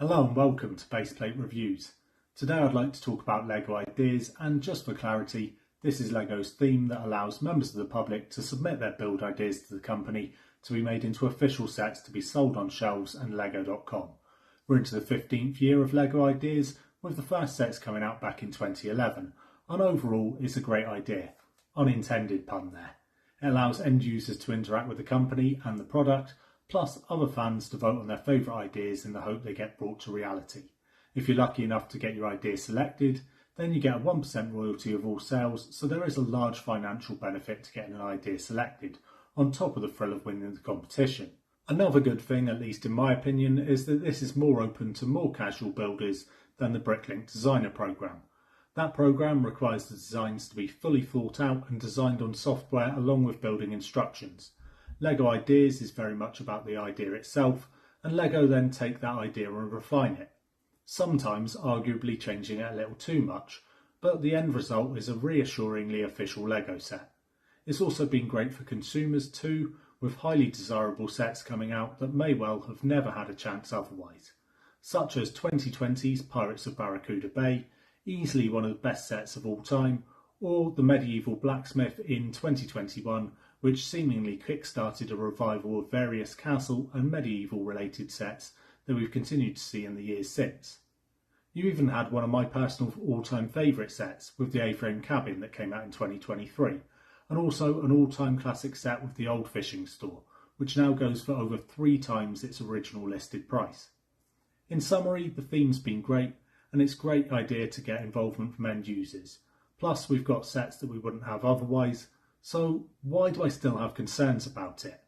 Hello and welcome to Baseplate Reviews. Today I'd like to talk about LEGO ideas, and just for clarity, this is LEGO's theme that allows members of the public to submit their build ideas to the company to be made into official sets to be sold on shelves and lego.com. We're into the 15th year of LEGO ideas, with the first sets coming out back in 2011, and overall it's a great idea. Unintended pun there. It allows end users to interact with the company and the product, plus other fans to vote on their favourite ideas in the hope they get brought to reality. If you're lucky enough to get your idea selected, then you get a 1% royalty of all sales, so there is a large financial benefit to getting an idea selected, on top of the thrill of winning the competition. Another good thing, at least in my opinion, is that this is more open to more casual builders than the Bricklink Designer programme. That programme requires the designs to be fully thought out and designed on software along with building instructions. LEGO Ideas is very much about the idea itself, and LEGO then take that idea and refine it, sometimes arguably changing it a little too much, but the end result is a reassuringly official LEGO set. It's also been great for consumers too, with highly desirable sets coming out that may well have never had a chance otherwise, such as 2020's Pirates of Barracuda Bay, easily one of the best sets of all time, or the Medieval Blacksmith in 2021, which seemingly kick-started a revival of various castle and medieval related sets that we've continued to see in the years since. You even had one of my personal all-time favourite sets with the A-frame cabin that came out in 2023, and also an all-time classic set with the old fishing store, which now goes for over 3 times its original listed price. In summary, the theme's been great, and it's a great idea to get involvement from end users. Plus, we've got sets that we wouldn't have otherwise, so why do I still have concerns about it?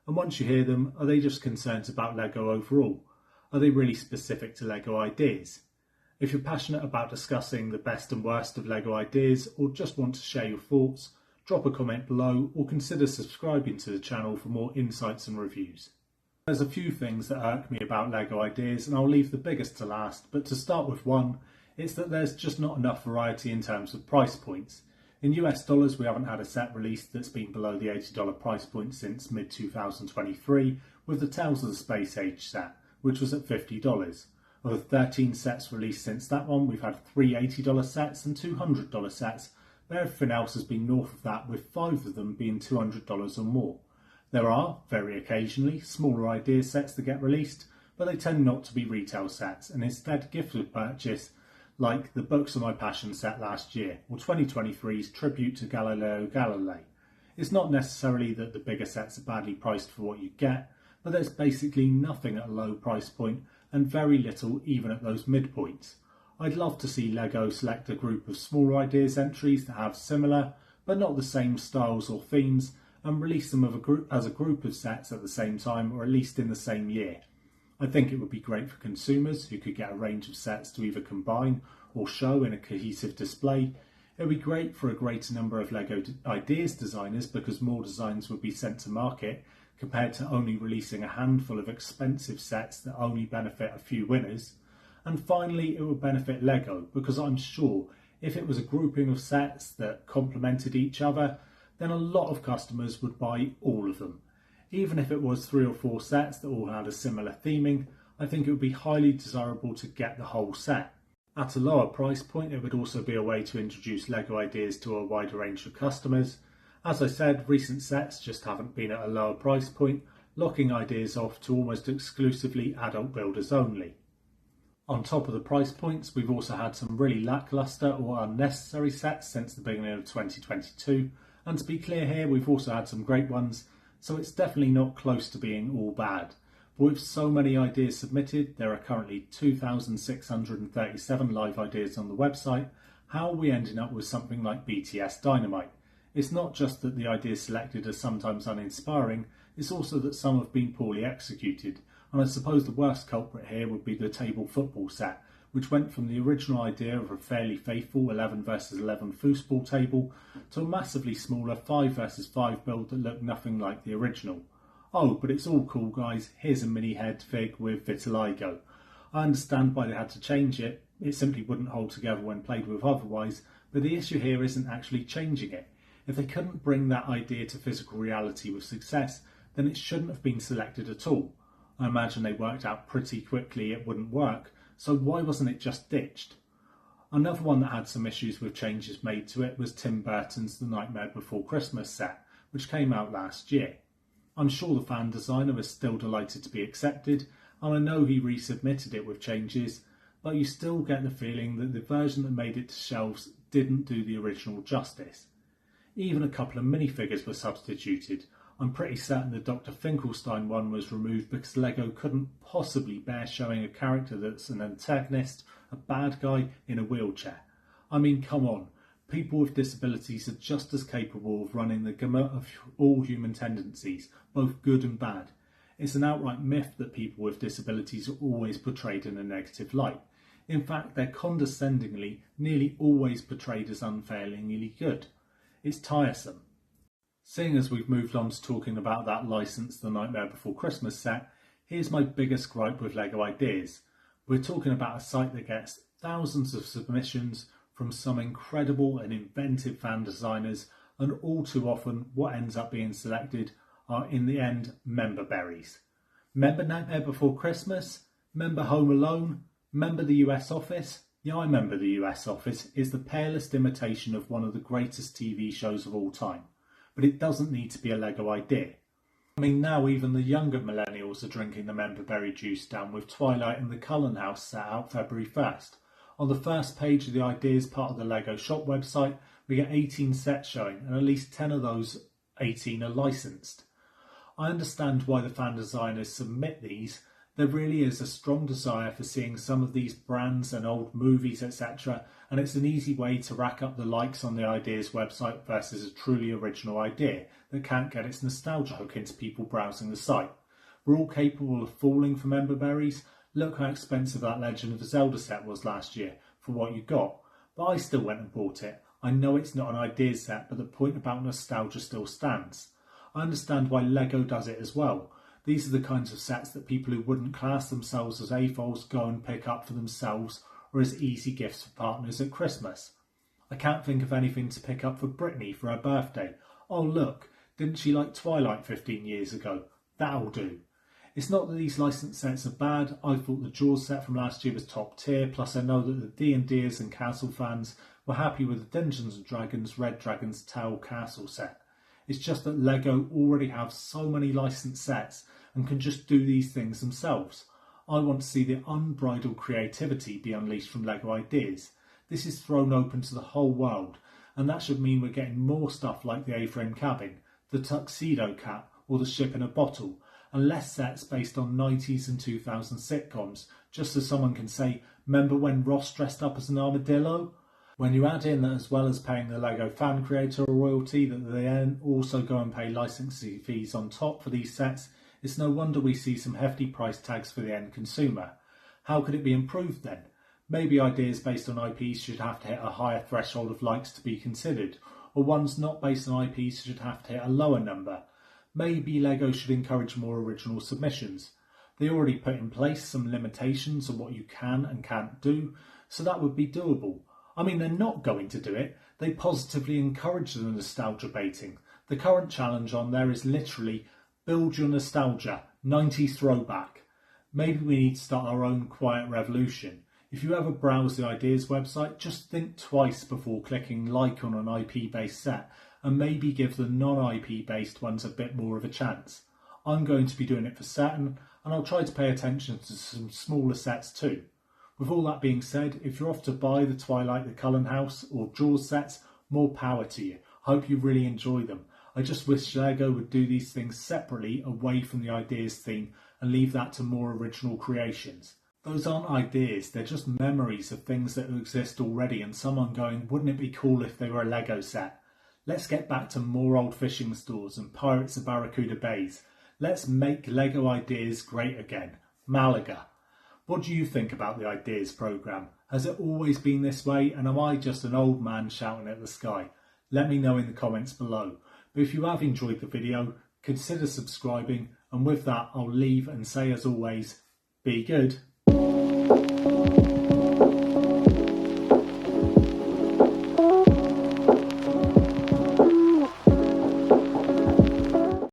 And once you hear them, are they just concerns about LEGO overall? Are they really specific to LEGO ideas? If you're passionate about discussing the best and worst of LEGO ideas, or just want to share your thoughts, drop a comment below or consider subscribing to the channel for more insights and reviews. There's a few things that irk me about LEGO ideas, and I'll leave the biggest to last, but to start with one, it's that there's just not enough variety in terms of price points. In US dollars, we haven't had a set released that's been below the $80 price point since mid-2023, with the Tales of the Space Age set, which was at $50. Of the 13 sets released since that one, we've had 3 $80 sets and 2 $100 sets, but everything else has been north of that, with 5 of them being $200 or more. There are, very occasionally, smaller idea sets that get released, but they tend not to be retail sets, and instead gift with purchase, like the Books of My Passion set last year, or 2023's Tribute to Galileo Galilei. It's not necessarily that the bigger sets are badly priced for what you get, but there's basically nothing at a low price point and very little even at those midpoints. I'd love to see LEGO select a group of smaller ideas entries that have similar, but not the same styles or themes, and release them as a group of sets at the same time, or at least in the same year. I think it would be great for consumers who could get a range of sets to either combine or show in a cohesive display. It would be great for a greater number of LEGO ideas designers because more designs would be sent to market compared to only releasing a handful of expensive sets that only benefit a few winners. And finally, it would benefit LEGO because I'm sure if it was a grouping of sets that complemented each other, then a lot of customers would buy all of them. Even if it was 3 or 4 sets that all had a similar theming, I think it would be highly desirable to get the whole set. At a lower price point, it would also be a way to introduce LEGO ideas to a wider range of customers. As I said, recent sets just haven't been at a lower price point, locking ideas off to almost exclusively adult builders only. On top of the price points, we've also had some really lacklustre or unnecessary sets since the beginning of 2022, and to be clear here, we've also had some great ones, so it's definitely not close to being all bad. But with so many ideas submitted, there are currently 2,637 live ideas on the website. How are we ending up with something like BTS Dynamite? It's not just that the ideas selected are sometimes uninspiring, it's also that some have been poorly executed, and I suppose the worst culprit here would be the table football set, which went from the original idea of a fairly faithful 11 versus 11 foosball table to a massively smaller 5 versus 5 build that looked nothing like the original. Oh, but it's all cool guys, here's a mini head fig with vitiligo. I understand why they had to change it, it simply wouldn't hold together when played with otherwise, but the issue here isn't actually changing it. If they couldn't bring that idea to physical reality with success, then it shouldn't have been selected at all. I imagine they worked out pretty quickly it wouldn't work, so why wasn't it just ditched? Another one that had some issues with changes made to it was Tim Burton's The Nightmare Before Christmas set, which came out last year. I'm sure the fan designer was still delighted to be accepted, and I know he resubmitted it with changes, but you still get the feeling that the version that made it to shelves didn't do the original justice. Even a couple of minifigures were substituted. I'm pretty certain the Dr. Finkelstein one was removed because LEGO couldn't possibly bear showing a character that's an antagonist, a bad guy in a wheelchair. I mean, come on, people with disabilities are just as capable of running the gamut of all human tendencies, both good and bad. It's an outright myth that people with disabilities are always portrayed in a negative light. In fact, they're condescendingly nearly always portrayed as unfailingly good. It's tiresome. Seeing as we've moved on to talking about that licensed The Nightmare Before Christmas set, here's my biggest gripe with LEGO Ideas. We're talking about a site that gets thousands of submissions from some incredible and inventive fan designers, and all too often what ends up being selected are in the end member berries. Member Nightmare Before Christmas? Member Home Alone? Member the US Office? Yeah, I remember the US Office is the palest imitation of one of the greatest TV shows of all time. But it doesn't need to be a LEGO idea. I mean, now even the younger millennials are drinking the member berry juice down with Twilight and the Cullen House set out February 1st. On the first page of the ideas part of the LEGO shop website, we get 18 sets showing, and at least 10 of those 18 are licensed. I understand why the fan designers submit these. There really is a strong desire for seeing some of these brands and old movies, etc., and it's an easy way to rack up the likes on the ideas website versus a truly original idea that can't get its nostalgia hook into people browsing the site. We're all capable of falling for member berries. Look how expensive that Legend of Zelda set was last year for what you got, but I still went and bought it. I know it's not an ideas set, but the point about nostalgia still stands. I understand why LEGO does it as well. These are the kinds of sets that people who wouldn't class themselves as AFOLs go and pick up for themselves or as easy gifts for partners at Christmas. I can't think of anything to pick up for Brittany for her birthday. Oh look, didn't she like Twilight 15 years ago? That'll do. It's not that these licensed sets are bad. I thought the Jaws set from last year was top tier, plus I know that the D&Ders and Castle fans were happy with the Dungeons & Dragons Red Dragon's Tale Castle set. It's just that LEGO already have so many licensed sets and can just do these things themselves. I want to see the unbridled creativity be unleashed from LEGO Ideas. This is thrown open to the whole world, and that should mean we're getting more stuff like the A-frame cabin, the tuxedo cat, or the ship in a bottle, and less sets based on 90s and 2000s sitcoms, just so someone can say, remember when Ross dressed up as an armadillo? When you add in that as well as paying the LEGO fan creator a royalty, that they then also go and pay licensing fees on top for these sets, it's no wonder we see some hefty price tags for the end consumer. How could it be improved then? Maybe ideas based on IPs should have to hit a higher threshold of likes to be considered, or ones not based on IPs should have to hit a lower number. Maybe LEGO should encourage more original submissions. They already put in place some limitations on what you can and can't do, so that would be doable. I mean, they're not going to do it. They positively encourage the nostalgia baiting. The current challenge on there is literally build your nostalgia, 90s throwback. Maybe we need to start our own quiet revolution. If you ever browse the Ideas website, just think twice before clicking like on an IP based set, and maybe give the non-IP based ones a bit more of a chance. I'm going to be doing it for certain, and I'll try to pay attention to some smaller sets too. With all that being said, if you're off to buy the Twilight, the Cullen House or Jaws sets, more power to you. I hope you really enjoy them. I just wish LEGO would do these things separately away from the Ideas theme and leave that to more original creations. Those aren't ideas, they're just memories of things that exist already, and someone going, wouldn't it be cool if they were a LEGO set? Let's get back to more old fishing stores and Pirates of Barracuda Bays. Let's make LEGO Ideas great again. MALIGA. What do you think about the Ideas programme? Has it always been this way, and am I just an old man shouting at the sky? Let me know in the comments below. But if you have enjoyed the video, consider subscribing, and with that I'll leave and say as always, be good.